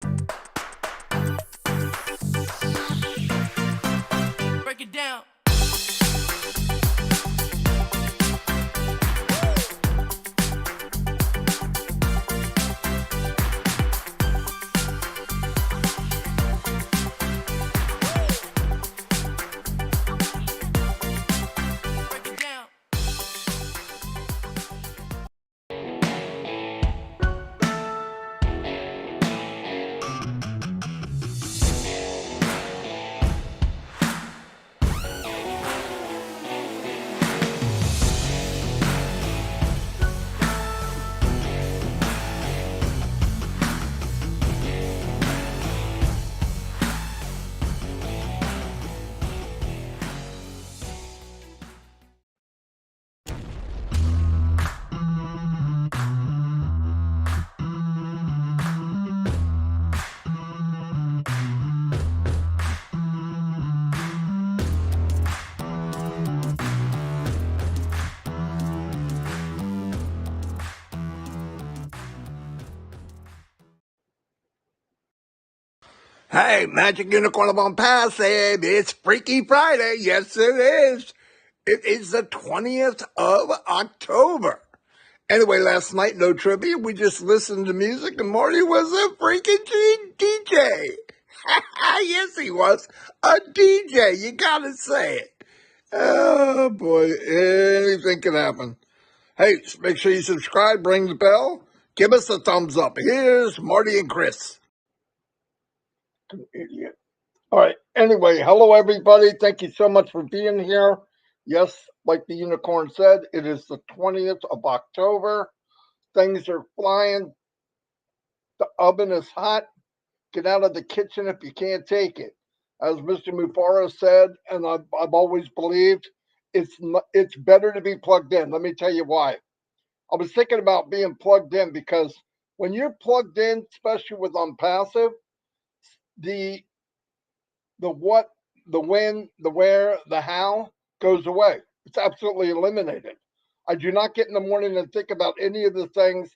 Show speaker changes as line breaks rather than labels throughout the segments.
Break it down. Break it down.
Hey, Magic Unicorn of ONPASSIVE, it's Freaky Friday. Yes, it is. It is the 20th of October. Anyway, last night, no trivia. We just listened to music, and Marty was a freaking DJ. Yes, he was a DJ. You gotta say it. Oh, boy. Anything can happen. Hey, make sure you subscribe, ring the bell, give us a thumbs up. Here's Marty and Chris. Idiot. All right. Anyway, hello, everybody. Thank you so much for being here. Yes, like the unicorn said, it is the 20th of October. Things are flying. The oven is hot. Get out of the kitchen if you can't take it. As Mr. Mufaro said, and I've always believed, it's better to be plugged in. Let me tell you why. I was thinking about being plugged in because when you're plugged in, especially with ONPASSIVE, the what, the when, the where, the how goes away. It's absolutely eliminated. I do not get in the morning and think about any of the things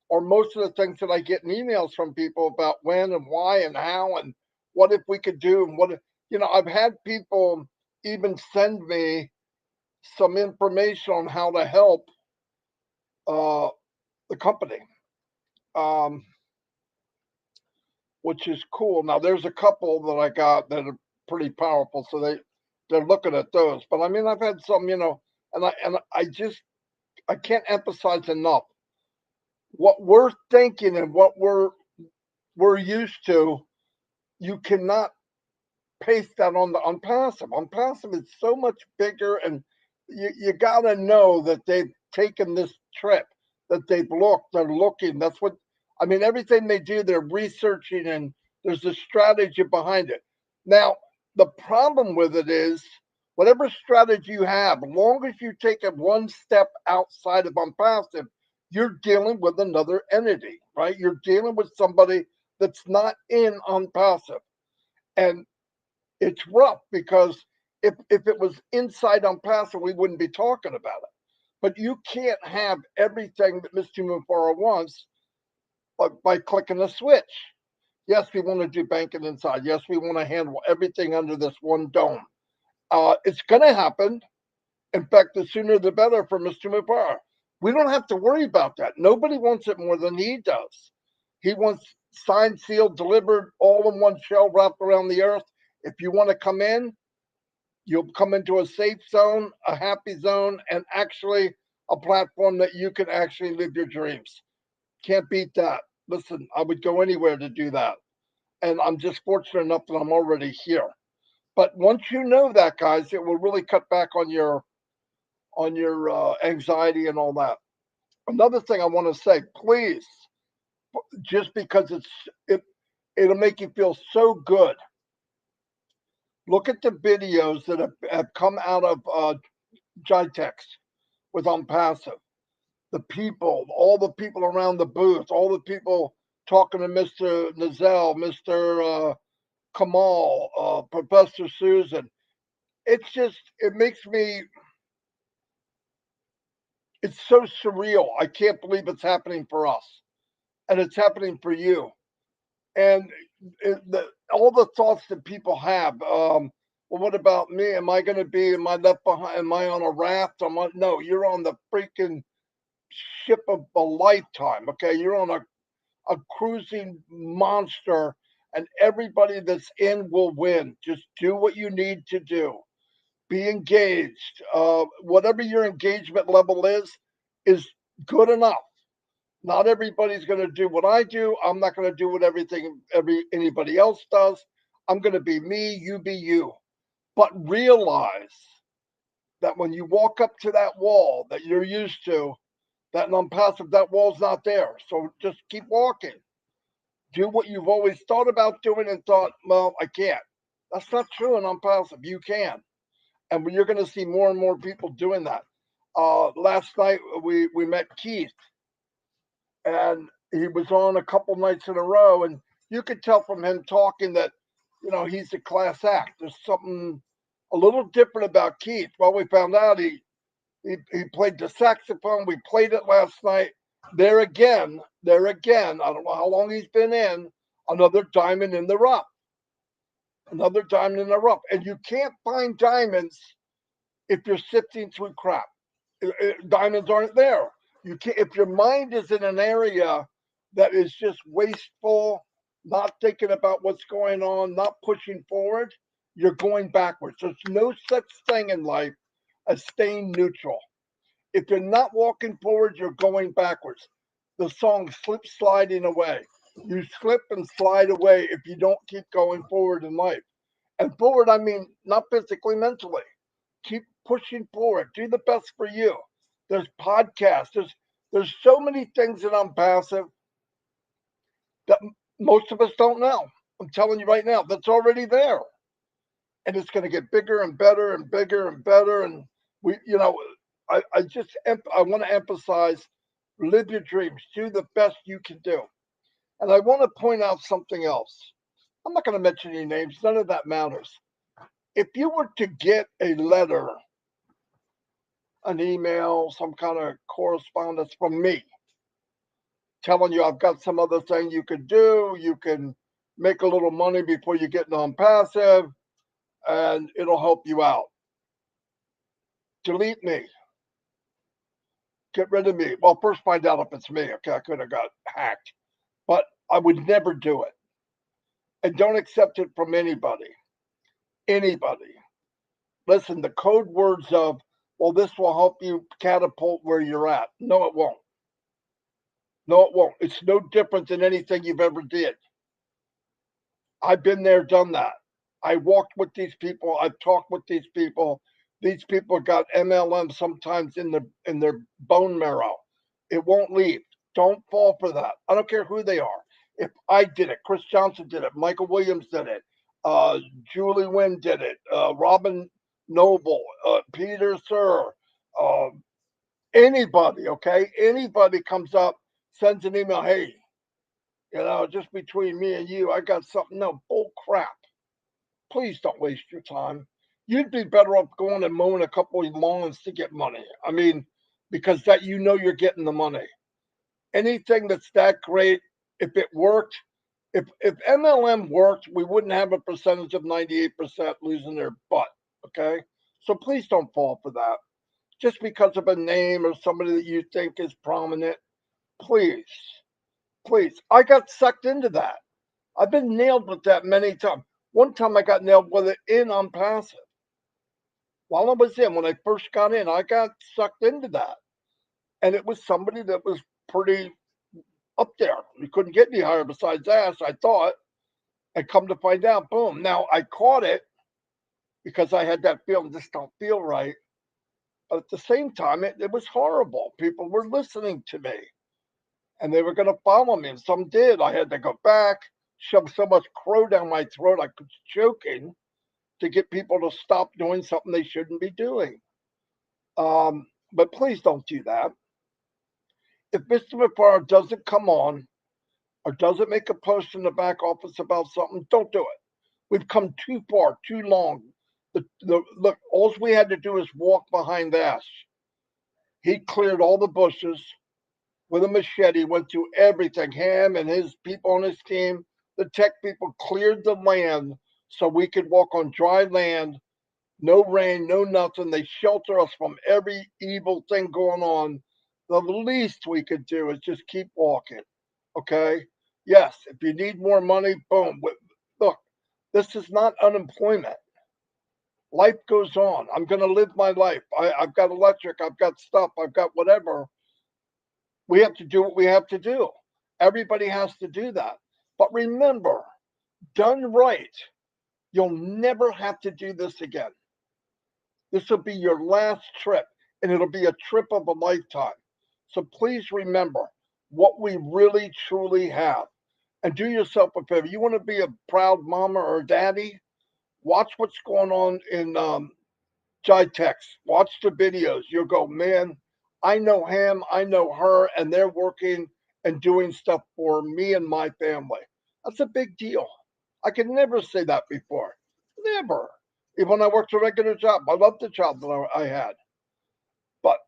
or most of the things that I get in emails from people about when and why and how and what if we could do and what if, I've had people even send me some information on how to help uh, the company, um, which is cool. Now there's a couple that I got that are pretty powerful, so they're looking at those. But I mean, I've had some, and I can't emphasize enough what we're thinking and what we're used to. You cannot paste that on the ONPASSIVE. ONPASSIVE is so much bigger, and you gotta know that they've taken this trip, that they're looking. That's what I mean. Everything they do, they're researching, and there's a strategy behind it. Now, the problem with it is whatever strategy you have, as long as you take it one step outside of ONPASSIVE, you're dealing with another entity, right? You're dealing with somebody that's not in ONPASSIVE. And it's rough because if it was inside ONPASSIVE, we wouldn't be talking about it. But you can't have everything that Mr. Mufaro wants by clicking a switch. Yes, we want to do banking inside. Yes, we want to handle everything under this one dome. It's going to happen. In fact, the sooner the better for Mr. Mufaro. We don't have to worry about that. Nobody wants it more than he does. He wants signed, sealed, delivered, all in one shell wrapped around the earth. If you want to come in, you'll come into a safe zone, a happy zone, and actually a platform that you can actually live your dreams. Can't beat that. Listen, I would go anywhere to do that. And I'm just fortunate enough that I'm already here. But once you know that, guys, it will really cut back on your anxiety and all that. Another thing I want to say, please, just because it'll make you feel so good. Look at the videos that have come out of Jitex with ONPASSIVE. The people, all the people around the booth, all the people talking to Mr. Nazel, Mr. Kamal, Professor Susan. It makes me, it's so surreal. I can't believe it's happening for us. And it's happening for you. And all the thoughts that people have. Well, what about me? Am I going to be? Am I left behind? Am I on a raft? No, you're on the freaking ship of a lifetime. Okay, you're on a cruising monster, and everybody that's in will win. Just do what you need to do. Be engaged. Whatever your engagement level is good enough. Not everybody's going to do what I do. I'm not going to do what anybody else does. I'm going to be me, you be you. But realize that when you walk up to that wall that you're used to, that non-passive, that wall's not there. So just keep walking. Do what you've always thought about doing and thought, well, I can't. That's not true in non-passive. You can. And you're going to see more and more people doing that. Last night we met Keith, and he was on a couple nights in a row, and you could tell from him talking that he's a class act. There's something a little different about Keith. Well, we found out he played the saxophone. We played it last night. There again. I don't know how long he's been in. Another diamond in the rough. Another diamond in the rough. And you can't find diamonds if you're sifting through crap. Diamonds aren't there. You can't if your mind is in an area that is just wasteful, not thinking about what's going on, not pushing forward, you're going backwards. There's no such thing in life as staying neutral. If you're not walking forward, you're going backwards. The song Slip Sliding Away. You slip and slide away if you don't keep going forward in life. And forward, I mean not physically, mentally. Keep pushing forward. Do the best for you. There's podcasts. There's so many things that I'm passive that most of us don't know. I'm telling you right now, that's already there, and it's going to get bigger and better and bigger and better. And I want to emphasize: live your dreams. Do the best you can do. And I want to point out something else. I'm not going to mention any names. None of that matters. If you were to get a letter, an email, some kind of correspondence from me telling you I've got some other thing you could do. You can make a little money before you get non-passive, and it'll help you out. Delete me. Get rid of me. Well, first find out if it's me. Okay, I could have got hacked, but I would never do it. And don't accept it from anybody. Anybody. Listen, the code words of, well, this will help you catapult where you're at. No, it won't. No, it won't. It's no different than anything you've ever did. I've been there, done that. I walked with these people. I've talked with these people. These people got MLM sometimes in their bone marrow. It won't leave. Don't fall for that. I don't care who they are. If I did it, Chris Johnson did it, Michael Williams did it, Julie Wynn did it, Robin Noble, Peter Sir, uh, anybody. Okay, anybody comes up, sends an email. Hey, just between me and you, I got something. No, bull crap. Please don't waste your time. You'd be better off going and mowing a couple of lawns to get money. I mean, because that you're getting the money. Anything that's that great, if it worked, if MLM worked, we wouldn't have a percentage of 98% losing their butt. Okay, so please don't fall for that. Just because of a name or somebody that you think is prominent, please, please. I got sucked into that. I've been nailed with that many times. One time I got nailed with it in ONPASSIVE. While I was in, when I first got in, I got sucked into that. And it was somebody that was pretty up there. You couldn't get any higher besides ass, I thought. And come to find out, boom. Now I caught it because I had that feeling, this don't feel right. But at the same time, it was horrible. People were listening to me and they were going to follow me. And some did. I had to go back, shove so much crow down my throat, I was choking to get people to stop doing something they shouldn't be doing. But please don't do that. If Mr. McFarland doesn't come on or doesn't make a post in the back office about something, don't do it. We've come too far, too long. Look, all we had to do is walk behind Ash. He cleared all the bushes with a machete, went through everything. Him and his people on his team the tech people cleared the land so we could walk on dry land, no rain, no nothing. They shelter us from every evil thing going on. The least we could do is just keep walking. Okay? Yes, if you need more money, boom. Look, this is not unemployment. Life goes on. I'm going to live my life. I've got electric. I've got stuff. I've got whatever. We have to do what we have to do. Everybody has to do that. But remember, done right, you'll never have to do this again. This will be your last trip, and it'll be a trip of a lifetime. So please remember what we really truly have. And do yourself a favor. You want to be a proud mama or daddy? Watch what's going on in Jitex. Watch the videos. You'll go, man, I know him, I know her, and they're working and doing stuff for me and my family. That's a big deal. I could never say that before. Never. Even when I worked a regular job, I loved the job that I had. But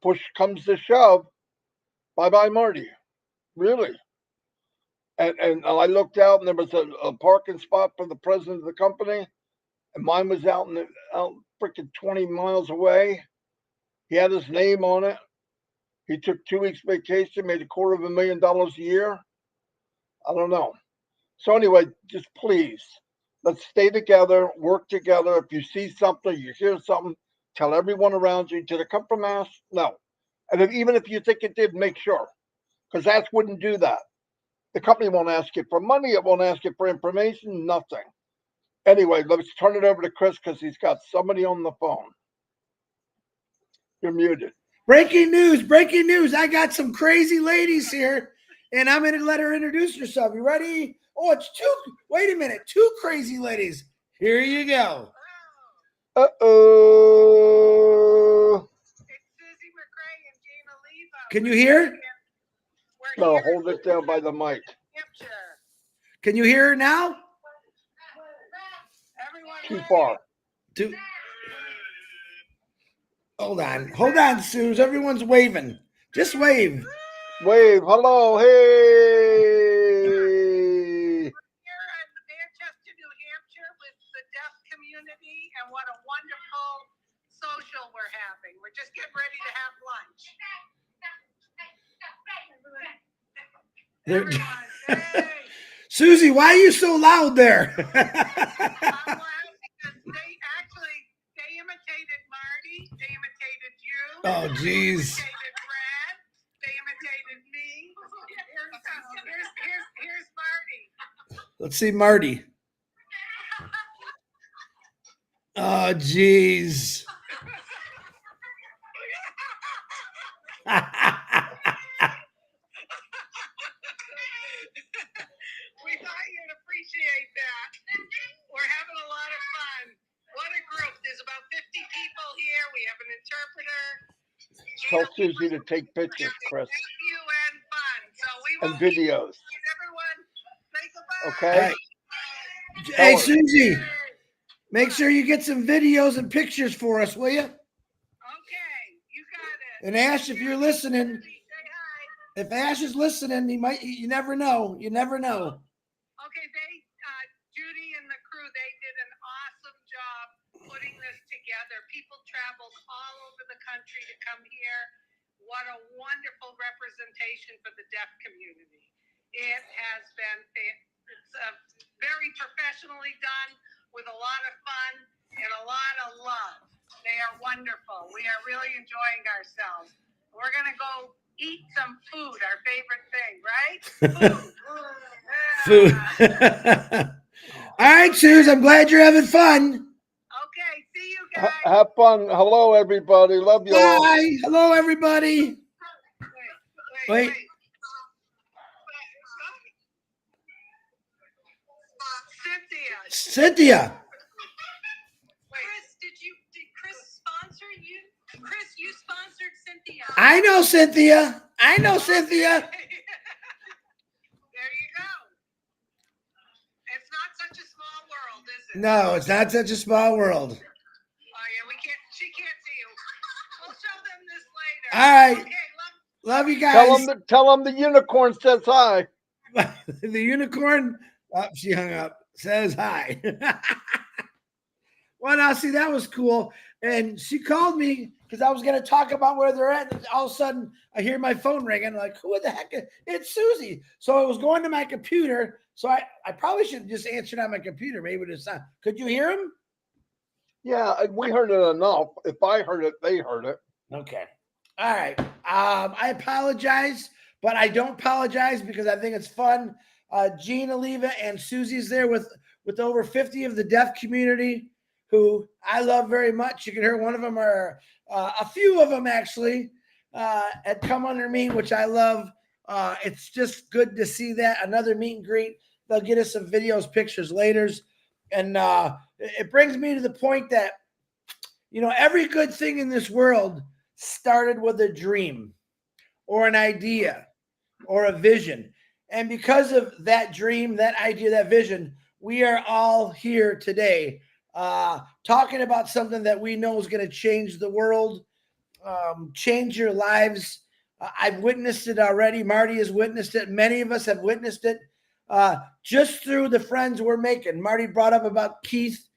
push comes to shove, bye bye, Marty. Really. And I looked out, and there was a parking spot for the president of the company, and mine was out freaking 20 miles away. He had his name on it. He took 2 weeks vacation, made $250,000 a year. I don't know. So anyway, just please, let's stay together, work together. If you see something, you hear something, tell everyone around you. Did it come from us? No. And even if you think it did, make sure, because that wouldn't do that. The company won't ask you for money. It won't ask you for information. Nothing. Anyway, let's turn it over to Chris because he's got somebody on the phone. You're muted.
Breaking news, breaking news. I got some crazy ladies here, and I'm going to let her introduce herself. You ready? Oh, it's wait a minute, 2 crazy ladies. Here you go.
Uh-oh.
It's Susie McRae and Gina Leva.
Can you hear?
No, hold it down by the mic.
Can you hear her now?
Too far.
Hold on, Suze. Everyone's waving. Just wave.
Wave. Hello. Hey.
Here in Manchester, New Hampshire with the deaf community, and what a wonderful social we're having. We're just getting ready to have lunch. Everyone, hey.
Susie, why are you so loud there?
I'm loud because they imitated Marty, they imitated you.
Oh, geez.
They imitated Brad, they imitated me. Here's Marty.
Let's see Marty. Oh, geez.
We thought you'd appreciate that. We're having a lot of fun. What a group. There's about 50 people here. We have an interpreter.
Tell Susie to take pictures, Chris.
Thank you and fun. So we
And
will
videos.
everyone say goodbye.
Okay?
Hey, Susie, make sure you get some videos and pictures for us, will you?
Okay, you got it.
And Ash, if you're listening,
Say hi.
if Ash is listening, you never know. You never know.
Okay, Judy and the crew, they did an awesome job putting this together. People traveled all over the country to come here. What a wonderful representation for the deaf community. It has been, it's very professionally done with a lot of fun and a lot of love. They are wonderful. We are really enjoying ourselves. We're going to go eat some food, our favorite thing, right?
Food. All right, Suze, I'm glad you're having fun.
Okay, see you guys.
Have fun. Hello, everybody. Love you all.
Bye. Hello, everybody. Wait. Cynthia.
Chris, did Chris sponsor you? Chris, you sponsored Cynthia.
I know Cynthia.
There you go. It's not such a small world, is it?
No, it's not such a small world.
Oh yeah, she can't see you. We'll show them this later.
All right.
Okay,
Love you guys.
Tell them the unicorn says hi.
The unicorn. Oh, she hung up. Says hi. Well, now see, that was cool. And she called me because I was going to talk about where they're at. And all of a sudden, I hear my phone ringing. I'm like, who the heck? It's Susie. So I was going to my computer. So I probably should have just answered on my computer. Maybe it's not. Could you hear him?
Yeah, we heard it enough. If I heard it, they heard it.
Okay. All right. I apologize, but I don't apologize because I think it's fun. Gene Oliva and Susie's there with over 50 of the deaf community who I love very much. You can hear one of them or a few of them actually had come under me, which I love. It's just good to see that. Another meet and greet. They'll get us some videos, pictures later. And it brings me to the point that, every good thing in this world started with a dream or an idea or a vision. And because of that dream, that idea, that vision, we are all here today talking about something that we know is going to change the world, change your lives. I've witnessed it already. Marty has witnessed it. Many of us have witnessed it just through the friends we're making. Marty brought up about Keith,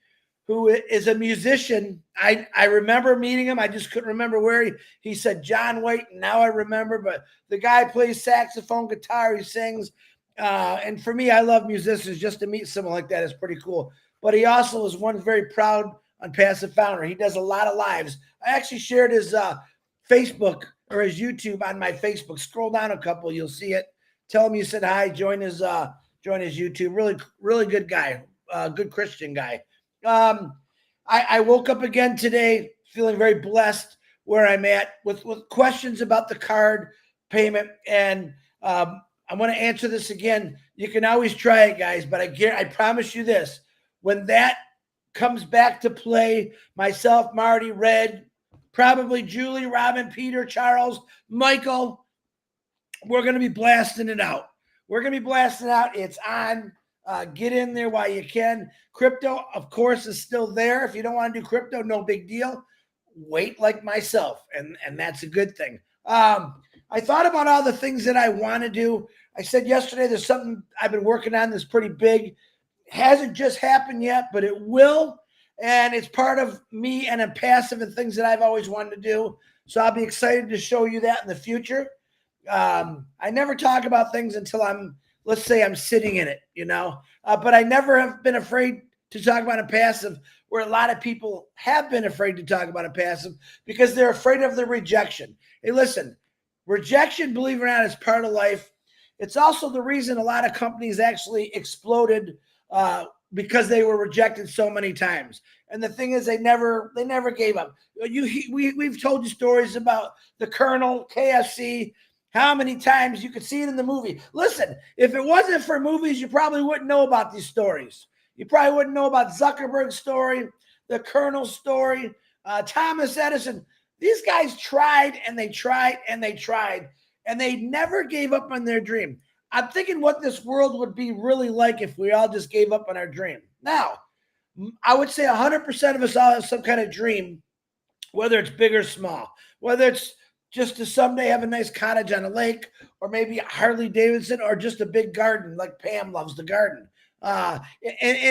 who is a musician. I remember meeting him. I just couldn't remember where. He said John Waite, and now I remember. But the guy plays saxophone, guitar, he sings. And for me, I love musicians. Just to meet someone like that is pretty cool. But he also is one very proud ONPASSIVE founder. He does a lot of lives. I actually shared his Facebook or his YouTube on my Facebook. Scroll down a couple, you'll see it. Tell him you said hi. Join his YouTube. Really, really good guy. Good Christian guy. I woke up again today feeling very blessed where I'm at with questions about the card payment. And I want to answer this again. You can always try it, guys, but I promise you this. When that comes back to play, myself, Marty, Red, probably Julie, Robin, Peter, Charles, Michael, we're going to be blasting it out. We're going to be blasting out. It's on. Get in there while you can. Crypto, of course, is still there. If you don't want to do crypto, no big deal. Wait like myself, and that's a good thing. I thought about all the things that I want to do. I said yesterday there's something I've been working on that's pretty big. Hasn't just happened yet, but it will. And it's part of me and ONPASSIVE and things that I've always wanted to do. So I'll be excited to show you that in the future. I never talk about things until let's say I'm sitting in it, but I never have been afraid to talk about ONPASSIVE, where a lot of people have been afraid to talk about ONPASSIVE because they're afraid of the rejection. Hey, listen, rejection, believe it or not, is part of life. It's also the reason a lot of companies actually exploded because they were rejected so many times. And the thing is, they never gave up. We've told you stories about the Colonel, KFC, how many times you could see it in the movie. Listen, if it wasn't for movies, you probably wouldn't know about these stories. You probably wouldn't know about Zuckerberg's story, the Colonel's story, Thomas Edison. These guys tried and they tried and they tried, and they never gave up on their dream. I'm thinking what this world would be really like if we all just gave up on our dream. Now, I would say 100% of us all have some kind of dream, whether it's big or small, whether it's just to someday have a nice cottage on a lake, or maybe Harley Davidson, or just a big garden like Pam loves the garden. And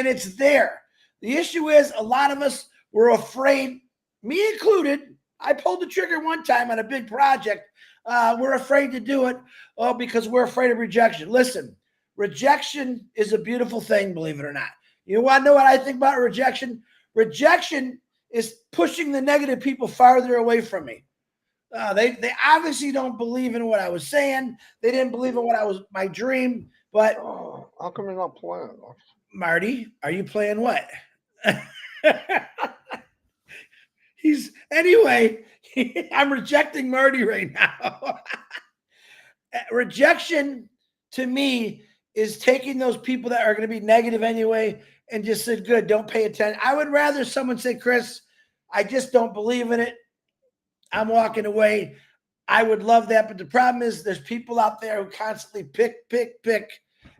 it's there. The issue is a lot of us were afraid, me included. I pulled the trigger one time on a big project. We're afraid to do it because we're afraid of rejection. Listen, rejection is a beautiful thing, believe it or not. You want to know what I think about rejection? Rejection is pushing the negative people farther away from me. They obviously don't believe in what I was saying. They didn't believe in my dream. But
how come you're not playing?
Marty, are you playing what? Anyway, I'm rejecting Marty right now. Rejection to me is taking those people that are going to be negative anyway and just said, good, don't pay attention. I would rather someone say, Chris, I just don't believe in it. I'm walking away. I would love that. But the problem is there's people out there who constantly pick,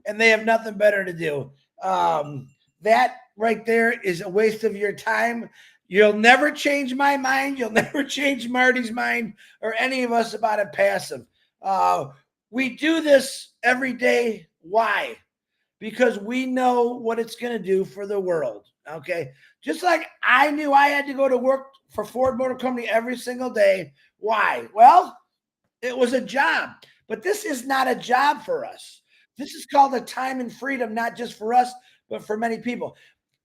and they have nothing better to do. That right there is a waste of your time. You'll never change my mind. You'll never change Marty's mind or any of us about ONPASSIVE. We do this every day. Why? because we know what it's going to do for the world. Okay. Just like I knew I had to go to work for Ford Motor Company every single day. Why? Well, it was a job, but this is not a job for us. This is called a time and freedom, not just for us, but for many people.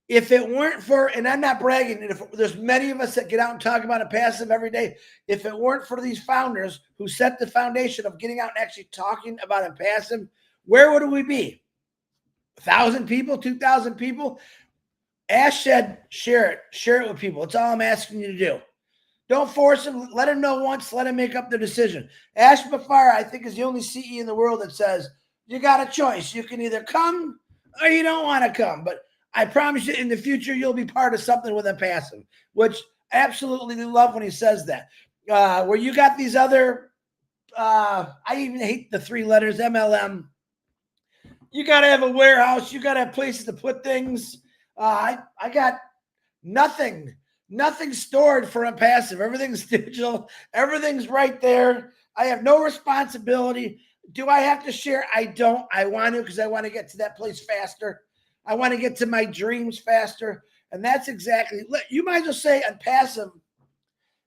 If it weren't for, and I'm not bragging, and if there's many of us that get out and talk about ONPASSIVE every day, if it weren't for these founders who set the foundation of getting out and actually talking about ONPASSIVE, where would we be? 1,000 people, 2,000 people? Ash said, share it with people. That's all I'm asking you to do. Don't force him. Let him know once. Let him make up the decision. Ash Bafara, I think, is the only CE in the world that says, you got a choice. You can either come or you don't want to come. But I promise you in the future, you'll be part of something with ONPASSIVE, which I absolutely love when he says that. Where you got these other, I even hate the 3 letters, MLM. You got to have a warehouse. You got to have places to put things. I got nothing stored for ONPASSIVE. Everything's digital. Everything's right there. I have no responsibility. Do I have to share? I don't. I want to, because I want to get to that place faster. I want to get to my dreams faster. And that's exactly, you might as well say ONPASSIVE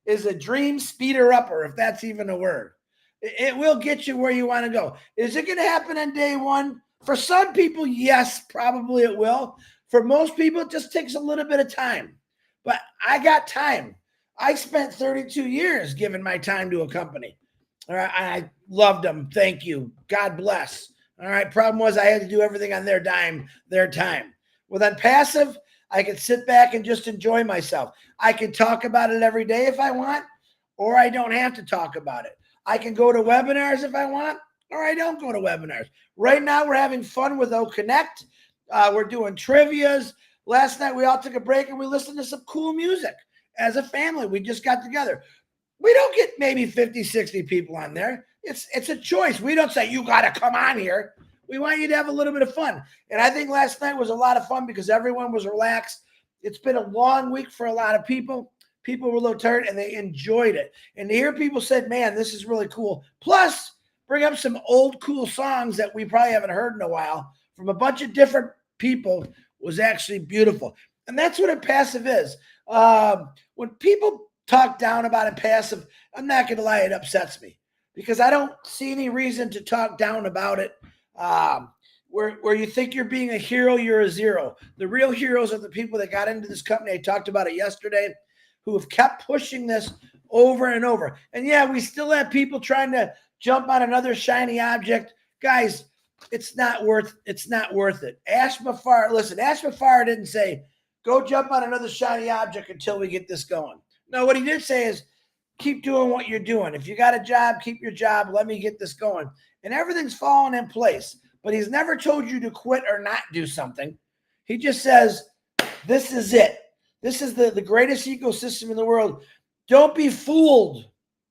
is a dream speeder upper, if that's even a word. It will get you where you want to go. Is it going to happen on day one? For some people, yes, probably it will. For most people, it just takes a little bit of time. But I got time. I spent 32 years giving my time to a company. All right. I loved them. Thank you. God bless. All right. Problem was I had to do everything on their dime, their time. With ONPASSIVE, I could sit back and just enjoy myself. I can talk about it every day if I want, or I don't have to talk about it. I can go to webinars if I want, or I don't go to webinars. Right now, we're having fun with OConnect. We're doing trivias. Last night, we all took a break and we listened to some cool music as a family. We just got together. We don't get maybe 50, 60 people on there. It's a choice. We don't say, you got to come on here. We want you to have a little bit of fun. And I think last night was a lot of fun because everyone was relaxed. It's been a long week for a lot of people. People were a little tired and they enjoyed it. And to hear people said, man, this is really cool. Plus, bring up some old cool songs that we probably haven't heard in a while from a bunch of different people was actually beautiful. And that's what ONPASSIVE is. When people talk down about ONPASSIVE, I'm not going to lie, it upsets me because I don't see any reason to talk down about it. Where you think you're being a hero, you're a zero. The real heroes are the people that got into this company. I talked about it yesterday, who have kept pushing this over and over. And yeah, we still have people trying to jump on another shiny object. Guys, it's not worth it. Ash Bafar didn't say, go jump on another shiny object until we get this going. No, what he did say is, keep doing what you're doing. If you got a job, keep your job. Let me get this going. And everything's falling in place. But he's never told you to quit or not do something. He just says, this is it. This is the greatest ecosystem in the world. Don't be fooled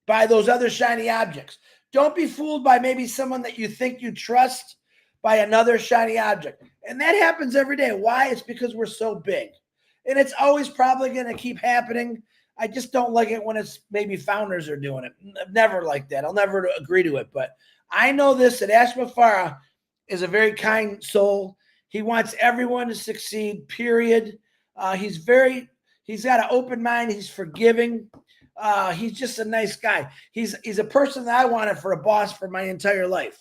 by those other shiny objects. Don't be fooled by maybe someone that you think you trust by another shiny object. And that happens every day. Why? It's because we're so big. And it's always probably going to keep happening. I just don't like it when it's maybe founders are doing it. Never like that. I'll never agree to it. But I know this, that Ash Bafara is a very kind soul. He wants everyone to succeed, period. He's got an open mind. He's forgiving. He's just a nice guy. He's a person that I wanted for a boss for my entire life.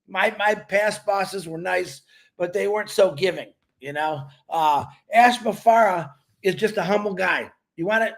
My past bosses were nice, but they weren't so giving, you know. Ash Bafara is just a humble guy. You want it?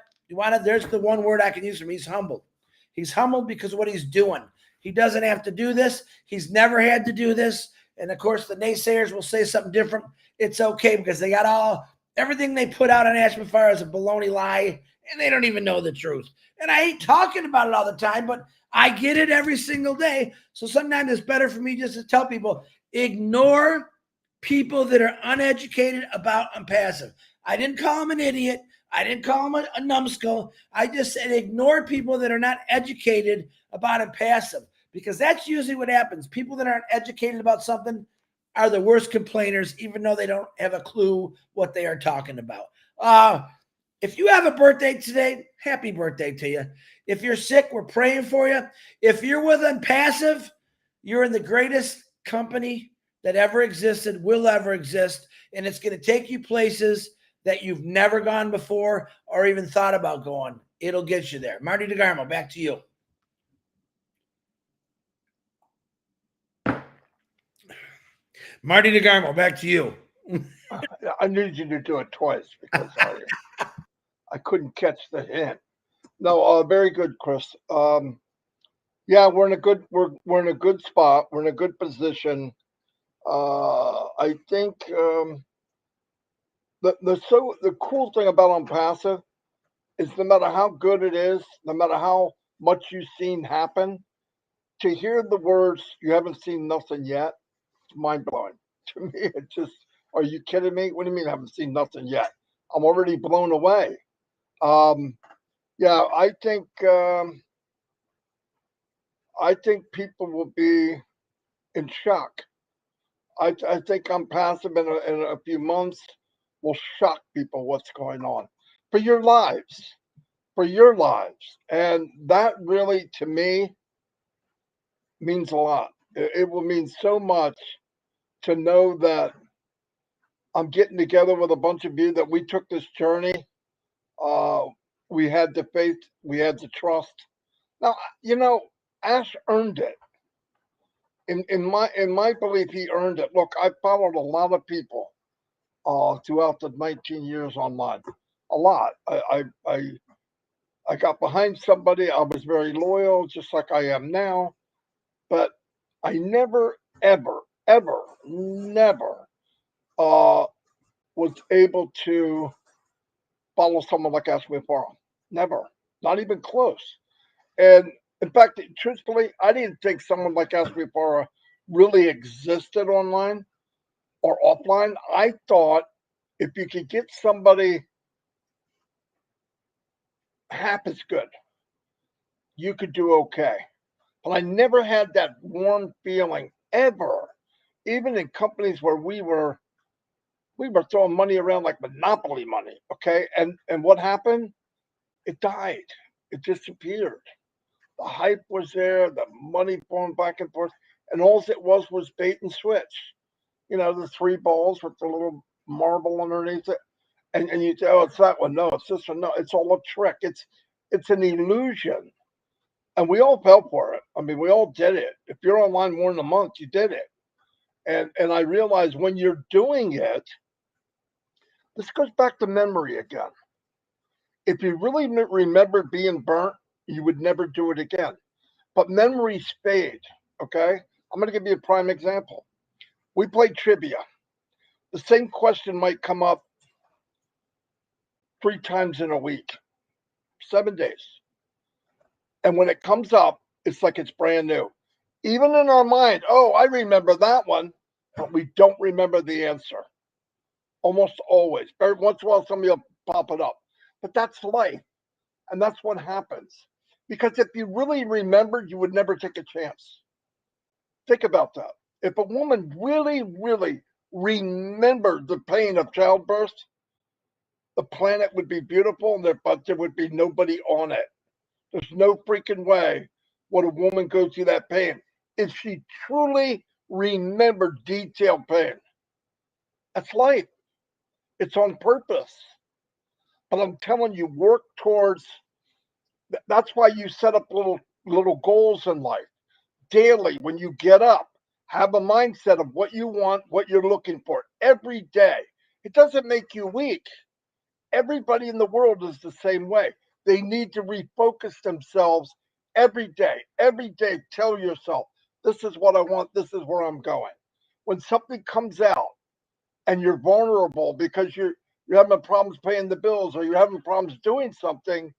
There's the one word I can use for him. He's humble. He's humbled because of what he's doing. He doesn't have to do this. He's never had to do this. And of course, the naysayers will say something different. It's okay because they got everything they put out on Ash Bafara is a baloney lie, and they don't even know the truth. And I hate talking about it all the time, but I get it every single day. So sometimes it's better for me just to tell people, ignore people that are uneducated about ONPASSIVE. I didn't call him an idiot. I didn't call him a numbskull. I just said ignore people that are not educated about ONPASSIVE, because that's usually what happens. People that aren't educated about something are the worst complainers, even though they don't have a clue what they are talking about. If you have a birthday today, happy birthday to you. If you're sick, we're praying for you. If you're with ONPASSIVE, you're in the greatest company that ever existed, will ever exist. And it's going to take you places that you've never gone before or even thought about going. It'll get you there. Marty Degarmo, back to you. Marty Degarmo, back to you.
I need you to do it twice because I couldn't catch the hint. No, very good, Chris. Yeah, we're in a good spot. We're in a good position. I think the cool thing about Unpassive is no matter how good it is, no matter how much you've seen happen, to hear the words "you haven't seen nothing yet," it's mind blowing. To me, it just, are you kidding me? What do you mean I haven't seen nothing yet? I'm already blown away. Um, yeah, I think people will be in shock. I think Unpassive in a few months will shock people what's going on for your lives, and that really to me means a lot. It will mean so much to know that I'm getting together with a bunch of you that we took this journey. Uh, we had the faith, we had the trust. Now, you know, Ash earned it. In my belief, he earned it. Look, I followed a lot of people throughout the 19 years online. A lot. I got behind somebody. I was very loyal, just like I am now. But I never, ever, ever, never uh, was able to follow someone like Ashley Farrell. Never, not even close. And in fact, truthfully, I didn't think someone like Ashley Farrell really existed online or offline. I thought if you could get somebody half as good, you could do okay. But I never had that warm feeling ever, even in companies where we were throwing money around like monopoly money. Okay, and what happened? It died. It disappeared. The hype was there, the money flowing back and forth, and all it was bait and switch. You know, the three balls with the little marble underneath it, and you say, oh, it's that one. No, it's this one. No, it's all a trick. It's an illusion, and we all fell for it. I mean, we all did it. If you're online more than a month, you did it. And I realize when you're doing it, this goes back to memory again. If you really remember being burnt, you would never do it again. But memories fade. Okay, I'm going to give you a prime example. We played trivia. The same question might come up 3 times in a week, 7 days. And when it comes up, it's like it's brand new. Even in our mind, oh, I remember that one, but we don't remember the answer. Almost always. Every once in a while, somebody will pop it up. But that's life. And that's what happens. Because if you really remembered, you would never take a chance. Think about that. If a woman really, really remembered the pain of childbirth, the planet would be beautiful, but there would be nobody on it. There's no freaking way would a woman go through that pain if she truly remembered detailed pain. That's life. It's on purpose. But I'm telling you, work towards. That's why you set up little goals in life daily. When you get up, have a mindset of what you want, what you're looking for every day. It doesn't make you weak. Everybody in the world is the same way. They need to refocus themselves every day. Every day, tell yourself, this is what I want, this is where I'm going. When something comes out and you're vulnerable because you're having problems paying the bills or you're having problems doing something,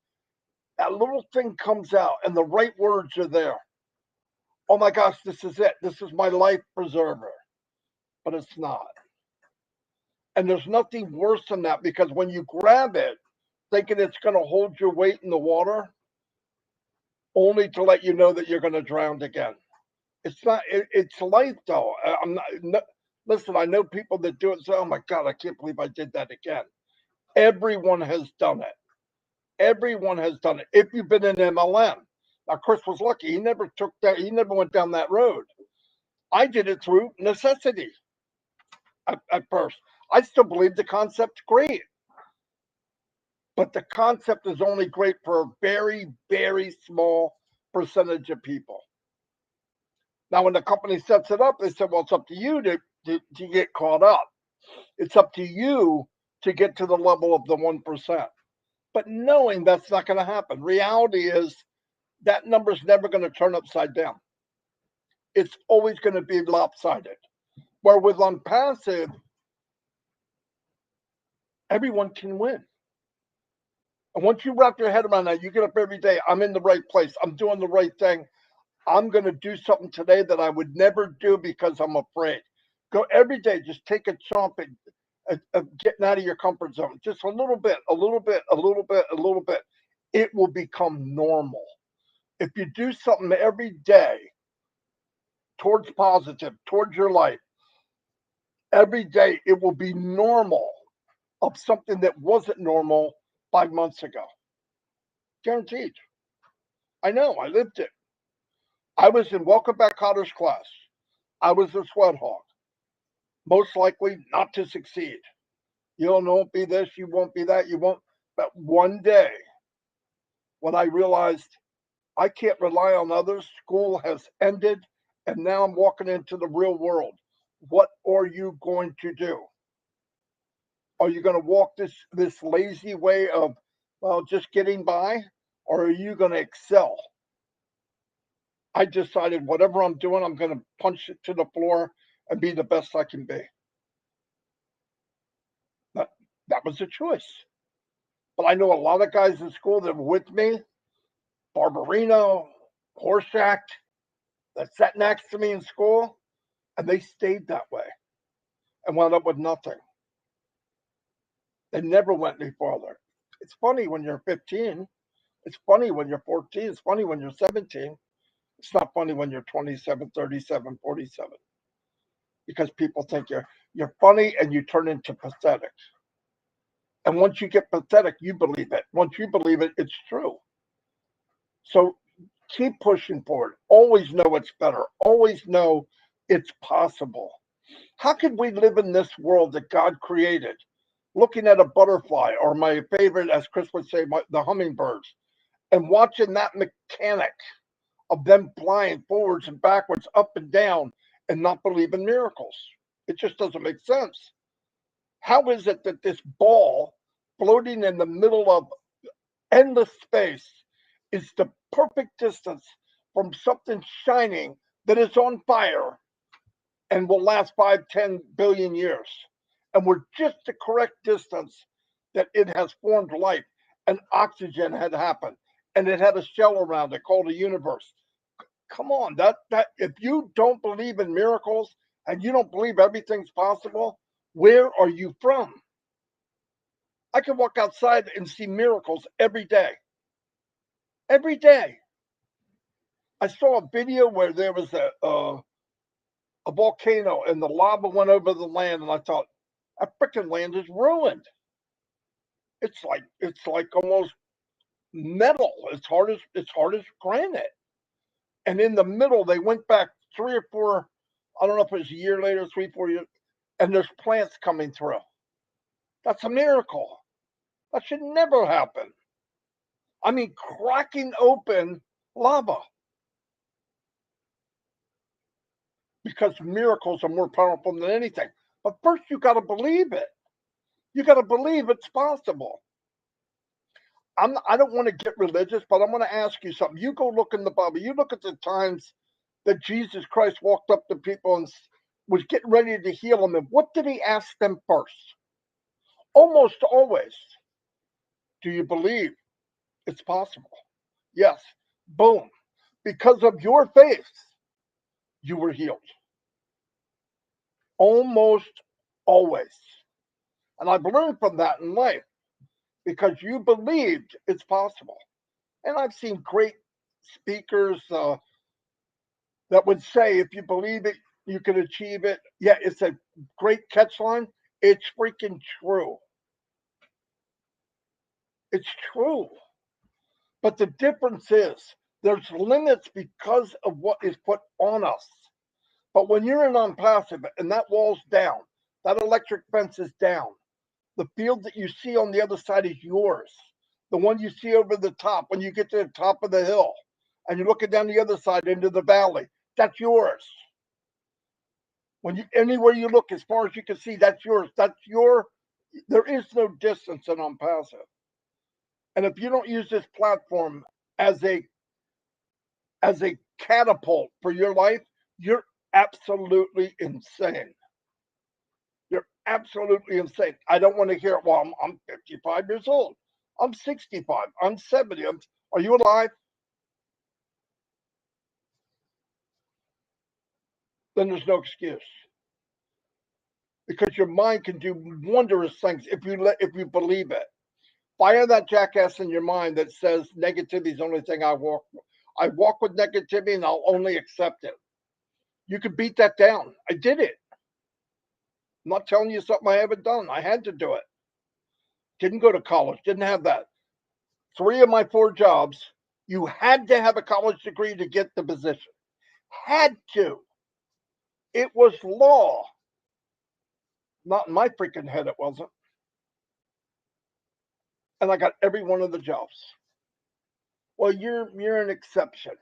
that little thing comes out and the right words are there. Oh my gosh, this is it. This is my life preserver. But it's not. And there's nothing worse than that because when you grab it, thinking it's going to hold your weight in the water, only to let you know that you're going to drown again. It's not. It's life, though. I'm not. No, listen, I know people that do it. And say, "Oh my God, I can't believe I did that again." Everyone has done it. Everyone has done it. If you've been in MLM, now Chris was lucky. He never took that. He never went down that road. I did it through necessity at first. I still believe the concept's great, but the concept is only great for a very, very small percentage of people. Now, when the company sets it up, they said, well, it's up to you to get caught up. It's up to you to get to the level of the 1%. But knowing that's not going to happen, reality is that number's never going to turn upside down. It's always going to be lopsided. Where with ONPASSIVE, everyone can win. And once you wrap your head around that, you get up every day. I'm in the right place. I'm doing the right thing. I'm going to do something today that I would never do because I'm afraid. Go every day. Just take a chomp at getting out of your comfort zone. Just a little bit, a little bit, a little bit, a little bit. It will become normal. If you do something every day towards positive, towards your life, every day it will be normal of something that wasn't normal 5 months ago. Guaranteed. I know, I lived it. I was in Welcome Back Cotter's class. I was a sweat hog. Most likely not to succeed. You won't be this, you won't be that, you won't. But one day, when I realized I can't rely on others, school has ended, and now I'm walking into the real world. What are you going to do? Are you going to walk this lazy way of, well, just getting by, or are you going to excel? I decided whatever I'm doing, I'm going to punch it to the floor and be the best I can be. That was a choice. But I know a lot of guys in school that were with me, Barbarino, Horshack, that sat next to me in school, and they stayed that way and wound up with nothing. They never went any farther. It's funny when you're 15. It's funny when you're 14. It's funny when you're 17. It's not funny when you're 27, 37, 47. Because people think you're funny and you turn into pathetic. And once you get pathetic, you believe it. Once you believe it, it's true. So keep pushing forward. Always know it's better. Always know it's possible. How could we live in this world that God created, looking at a butterfly, or my favorite, as Chris would say, the hummingbirds, and watching that mechanic of them flying forwards and backwards, up and down, and not believe in miracles? It just doesn't make sense. How is it that this ball floating in the middle of endless space is the perfect distance from something shining that is on fire and will last 5, 10 billion years? And we're just the correct distance that it has formed life, and oxygen had happened, and it had a shell around it called a universe. Come on, that if you don't believe in miracles and you don't believe everything's possible, where are you from? I can walk outside and see miracles every day. Every day. I saw a video where there was a volcano and the lava went over the land, and I thought, that freaking land is ruined. It's like almost metal. It's hard as granite. And in the middle, they went back 3 or 4. I don't know if it was a year later, 3, 4 years, and there's plants coming through. That's a miracle. That should never happen. I mean, cracking open lava, because miracles are more powerful than anything. But first, you got to believe it. You got to believe it's possible. I don't want to get religious, but I'm going to ask you something. You go look in the Bible. You look at the times that Jesus Christ walked up to people and was getting ready to heal them. And what did he ask them first? Almost always, do you believe it's possible? Yes. Boom. Because of your faith, you were healed. Almost always. And I've learned from that in life, because you believed it's possible. And I've seen great speakers that would say, if you believe it, you can achieve it. Yeah, it's a great catchline. It's freaking true. It's true. But the difference is there's limits because of what is put on us. But when you're in ONPASSIVE and that wall's down, that electric fence is down, the field that you see on the other side is yours. The one you see over the top when you get to the top of the hill and you're looking down the other side into the valley, that's yours. When you anywhere you look, as far as you can see, that's yours. That's your. There is no distance in ONPASSIVE. And if you don't use this platform as a catapult for your life, you're absolutely insane. You're absolutely insane. I don't want to hear it. Well, I'm 55 years old. I'm 65. I'm 70. Are you alive? Then there's no excuse. Because your mind can do wondrous things if you believe it. Fire that jackass in your mind that says negativity is the only thing I walk. I walk with negativity and I'll only accept it. You could beat that down. I did it. I'm not telling you something I haven't done. I had to do it. Didn't go to college. Didn't have that. 3 of my 4 jobs, you had to have a college degree to get the position. Had to. It was law. Not in my freaking head, it wasn't. And I got every one of the jobs. Well, you're an exception.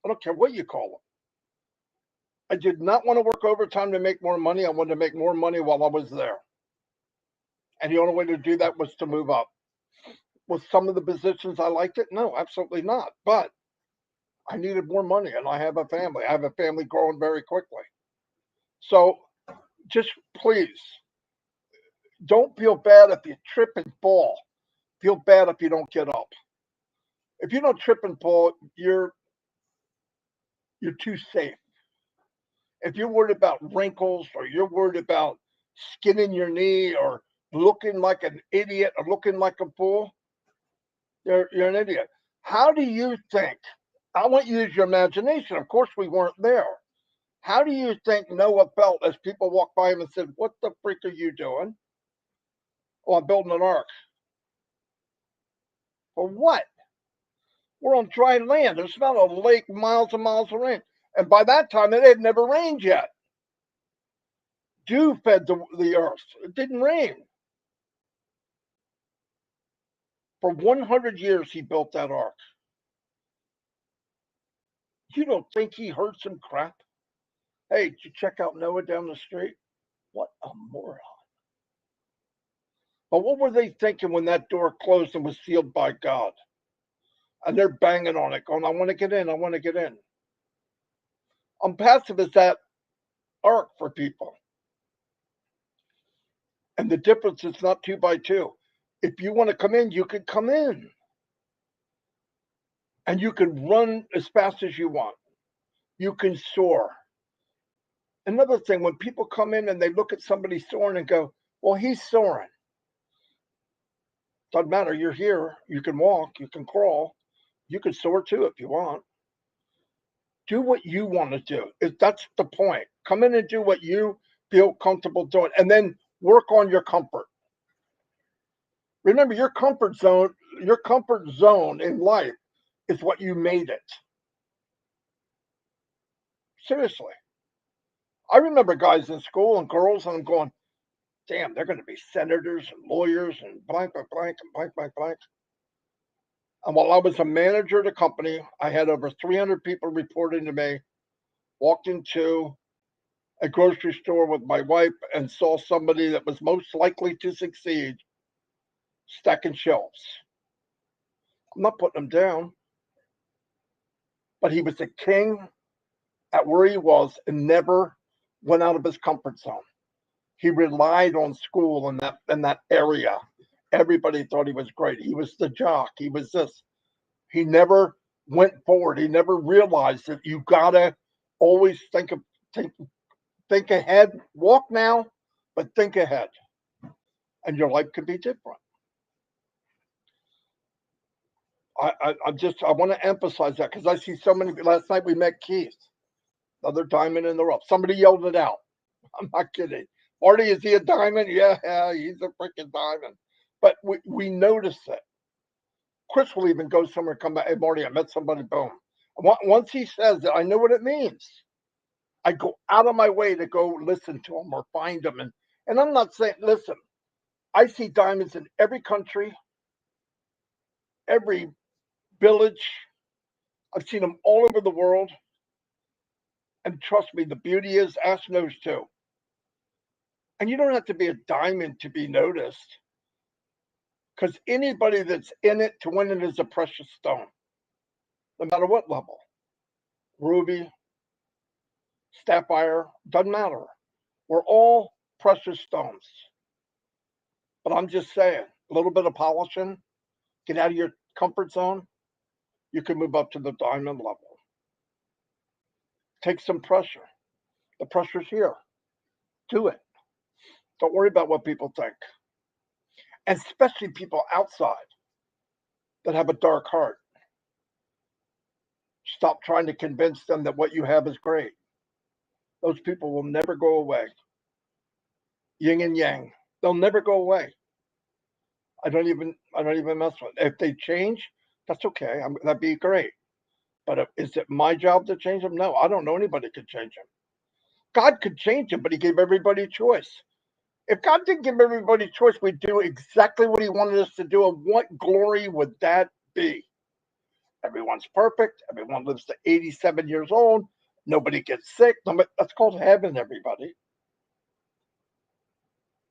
I don't care what you call it. I did not want to work overtime to make more money. I wanted to make more money while I was there. And the only way to do that was to move up. Was some of the positions I liked it? No, absolutely not. But I needed more money and I have a family. I have a family growing very quickly. So just please don't feel bad if you trip and fall. Feel bad if you don't get up. If you don't trip and fall, you're too safe. If you're worried about wrinkles or you're worried about skinning your knee or looking like an idiot or looking like a fool, you're an idiot. How do you think? I want you to use your imagination. Of course, we weren't there. How do you think Noah felt as people walked by him and said, "What the freak are you doing?" "Oh, I'm building an ark." For what? We're on dry land. There's not a lake miles and miles of rain. And by that time, it had never rained yet. Dew fed the earth. It didn't rain. For 100 years, he built that ark. You don't think he heard some crap? Hey, did you check out Noah down the street? What a moron. But what were they thinking when that door closed and was sealed by God? And they're banging on it, going, "I want to get in, I want to get in." ONPASSIVE is that ark for people. And the difference is not 2 by 2. If you want to come in, you can come in. And you can run as fast as you want. You can soar. Another thing, when people come in and they look at somebody soaring and go, "Well, he's soaring." Doesn't matter. You're here. You can walk. You can crawl. You can soar too if you want. Do what you want to do. That's the point. Come in and do what you feel comfortable doing, and then work on your comfort. Remember, your comfort zone in life is what you made it. Seriously. I remember guys in school and girls, and I'm going, "Damn, they're going to be senators and lawyers and blank, blank, blank, and blank, blank, blank." And while I was a manager at a company, I had over 300 people reporting to me. Walked into a grocery store with my wife and saw somebody that was most likely to succeed stacking shelves. I'm not putting him down, but he was a king at where he was and never went out of his comfort zone. He relied on school in that area. Everybody thought he was great. He was the jock. He was this. He never went forward. He never realized that you gotta always think ahead. Walk now, but think ahead, and your life could be different. I want to emphasize that because I see so many. Last night we met Keith, another diamond in the rough. Somebody yelled it out. I'm not kidding. Marty, is he a diamond? Yeah, he's a freaking diamond. But we notice it. Chris will even go somewhere, come back. "Hey, Marty, I met somebody. Boom." Once he says it, I know what it means. I go out of my way to go listen to them or find them. And I'm not saying, listen, I see diamonds in every country, every village. I've seen them all over the world. And trust me, the beauty is, ask knows too. And you don't have to be a diamond to be noticed, because anybody that's in it to win it is a precious stone, no matter what level. Ruby, sapphire, doesn't matter. We're all precious stones. But I'm just saying, a little bit of polishing, get out of your comfort zone, you can move up to the diamond level. Take some pressure. The pressure's here. Do it. Don't worry about what people think. And especially people outside that have a dark heart. Stop trying to convince them that what you have is great. Those people will never go away. Yin and yang. They'll never go away. I don't even mess with it. If they change, that's okay. That'd be great. But is it my job to change them? No, I don't know anybody could change them. God could change them, but he gave everybody a choice. If God didn't give everybody a choice, we'd do exactly what he wanted us to do. And what glory would that be? Everyone's perfect. Everyone lives to 87 years old. Nobody gets sick. That's called heaven, everybody.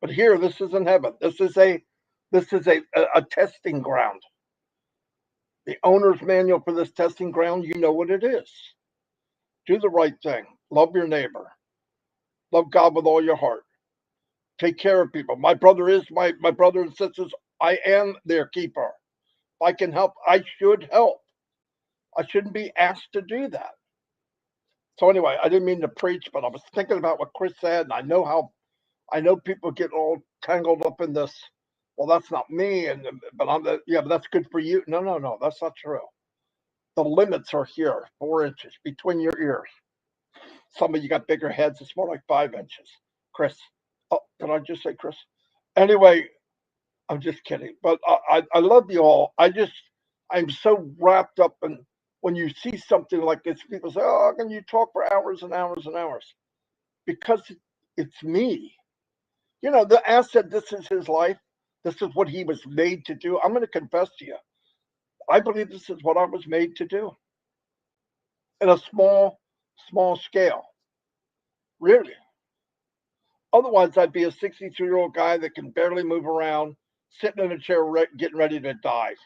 But here, this isn't heaven. This is a testing ground. The owner's manual for this testing ground, you know what it is. Do the right thing. Love your neighbor. Love God with all your heart. Take care of people. My brother is my brother and sisters. I am their keeper. If I can help, I should help. I shouldn't be asked to do that. So anyway, I didn't mean to preach, but I was thinking about what Chris said, and I know people get all tangled up in this. Well, that's not me, but that's good for you. No, that's not true. The limits are here, 4 inches between your ears. Some of you got bigger heads. It's more like 5 inches. Chris, oh, did I just say Chris? Anyway, I'm just kidding. But I love you all. I'm so wrapped up in when you see something like this. People say, "Oh, how can you talk for hours and hours and hours?" Because it's me. The asset. This is his life. This is what he was made to do. I'm going to confess to you. I believe this is what I was made to do. In a small scale. Really. Otherwise, I'd be a 62-year-old guy that can barely move around, sitting in a chair getting ready to die.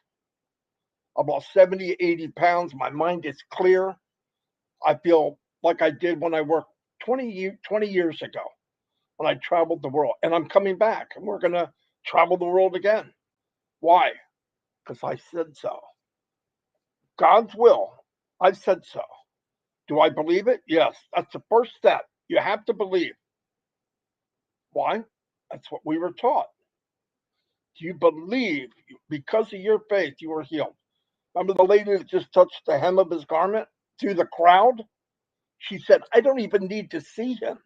I'm about 70, 80 pounds. My mind is clear. I feel like I did when I worked 20 years ago when I traveled the world. And I'm coming back, and we're going to travel the world again. Why? Because I said so. God's will. I've said so. Do I believe it? Yes. That's the first step. You have to believe. Why? That's what we were taught. Do you believe because of your faith you were healed? Remember the lady that just touched the hem of his garment through the crowd? She said, I don't even need to see him.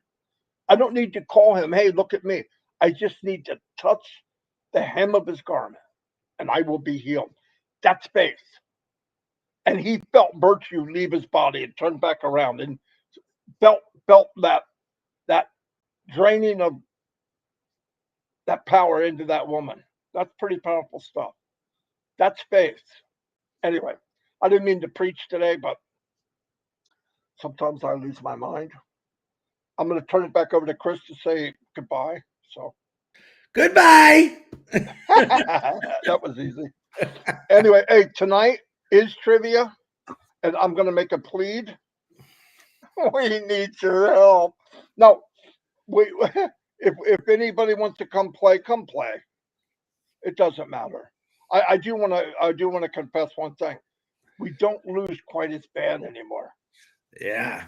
I don't need to call him, hey, look at me. I just need to touch the hem of his garment and I will be healed. That's faith. And he felt virtue leave his body and turn back around and felt that draining of that power into that woman. That's pretty powerful stuff. That's faith. Anyway, I didn't mean to preach today, but sometimes I lose my mind. I'm going to turn it back over to Chris to say goodbye. So
Goodbye.
that was easy. Anyway, hey, tonight is trivia, and I'm going to make a plead. We need your help. No, if anybody wants to come play, come play. It doesn't matter. I do want to confess one thing. We don't lose quite as bad anymore.
Yeah.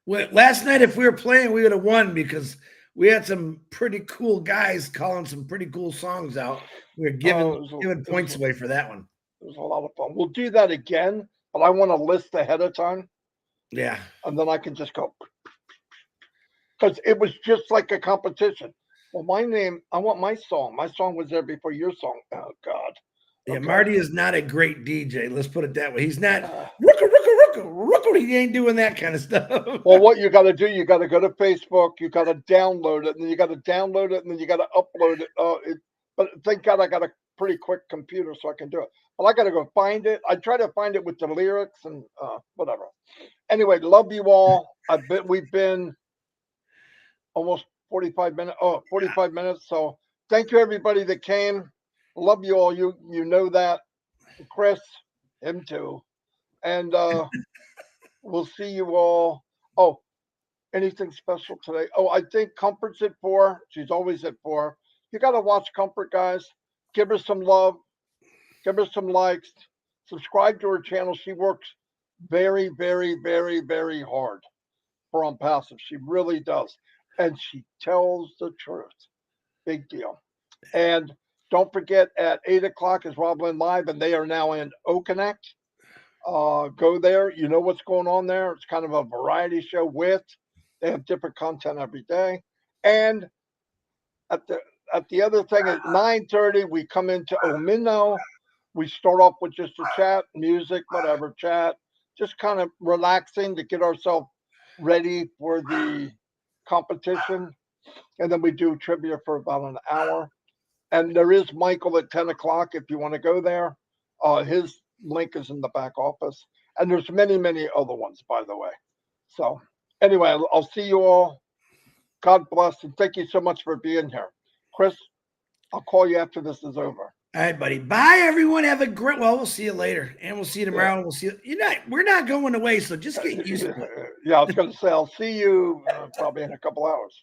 Well, last night, if we were playing, we would have won because we had some pretty cool guys calling some pretty cool songs out. We were giving points away for that one.
It was a lot of fun. We'll do that again, but I want a list ahead of time.
Yeah.
And then I can just go. Because it was just like a competition. Well, I want my song. My song was there before your song. Oh, God.
Yeah,
Okay.
Marty is not a great DJ. Let's put it that way. He's not He ain't doing that kind of stuff.
Well, what you got to do, you got to go to Facebook, you got to download it, and then you got to download it, and then you got to upload it. But thank God I got a pretty quick computer so I can do it. But I got to go find it. I try to find it with the lyrics and whatever. Anyway, love you all. We've been almost 45 minutes. Oh, 45 minutes. So thank you everybody that came. Love you all. You know that. Chris, him too. And we'll see you all. Oh, anything special today? Oh, I think Comfort's at 4. She's always at 4. You got to watch Comfort, guys. Give her some love. Give her some likes. Subscribe to her channel. She works very, very, very, very hard for ONPASSIVE. She really does. And she tells the truth. Big deal. And don't forget, at 8 o'clock is Roblin Live, and they are now in Okonek. Go there. You know what's going on there. It's kind of a variety show they have different content every day. And at the other thing at 9:30, we come into Omino. We start off with just a chat, music, whatever, chat, just kind of relaxing to get ourselves ready for the competition. And then we do trivia for about an hour. And there is Michael at 10 o'clock if you want to go there. His link is in the back office. And there's many, many other ones, by the way. So anyway, I'll see you all. God bless. And thank you so much for being here. Chris, I'll call you after this is over.
All right, buddy. Bye, everyone. Have a great. Well, we'll see you later, and we'll see you tomorrow. And we'll see you. We're not going away, so just get used to it.
Yeah, I was going to say I'll see you probably in a couple hours.